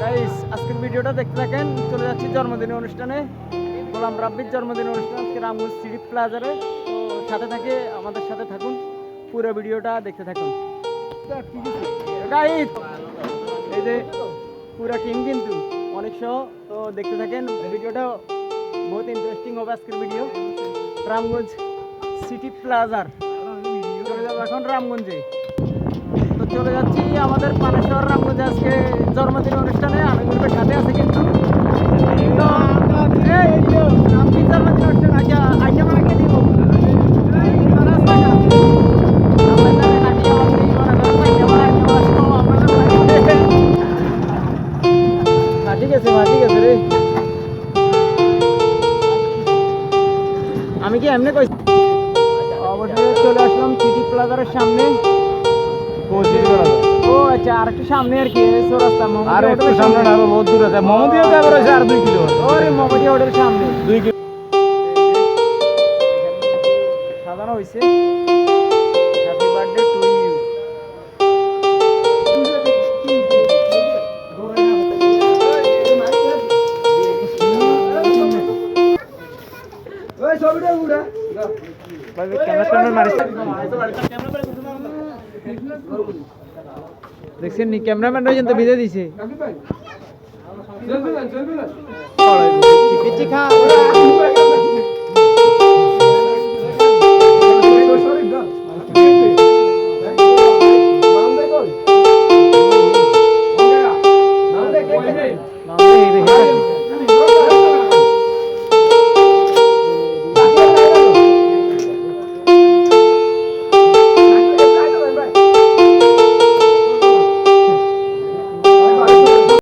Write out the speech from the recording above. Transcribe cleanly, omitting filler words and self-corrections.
Guys আজকের ভিডিওটা দেখতে থাকেন। চলে যাচ্ছি জন্মদিন অনুষ্ঠানে, গোলাম রাব্বির জন্মদিন অনুষ্ঠান আজকে রামগঞ্জ সিটি প্লাজারে। তো সাথে থাকে, আমাদের সাথে থাকুন, পুরো ভিডিওটা দেখতে থাকুন। গাইস এই যে পুরো টিম কিন্তু অনেক সহ, তো দেখতে থাকেন ভিডিওটা, বহুত ইন্টারেস্টিং হবে আজকের ভিডিও। রামগঞ্জ সিটি প্লাজার চলে যাবো এখন রামগঞ্জে। তো চলে যাচ্ছি আমাদের পানেশ্বর রামগঞ্জে আজকে জন্মদিন অনুষ্ঠানে। আমি গ্রুপের সাথে আছি কিন্তু রামগঞ্জ জন্মদিন অনুষ্ঠান আগে আমাকে দিব ঠিক আছে মা, ঠিক আছে রে। আমি কি এমনি কই অবশ্যই চলে আসলাম সিটি প্লাজারের সামনে। ও আচ্ছা, আর একটু সামনে আর কি চৌরাস্তা আর একটু সামনে না, বহুত দূর আছে। মোহাম্মদিয়া যাবে রয়েছে আর 2 কিলো। ওরে মোহাম্মদিয়া হোটেলের সামনে 2 কিলো সাজানো হয়েছে। Happy birthday to you. দেখছেন নি ক্যামেরাম্যান কিন্তু ভিজে দিছে। পিচি খা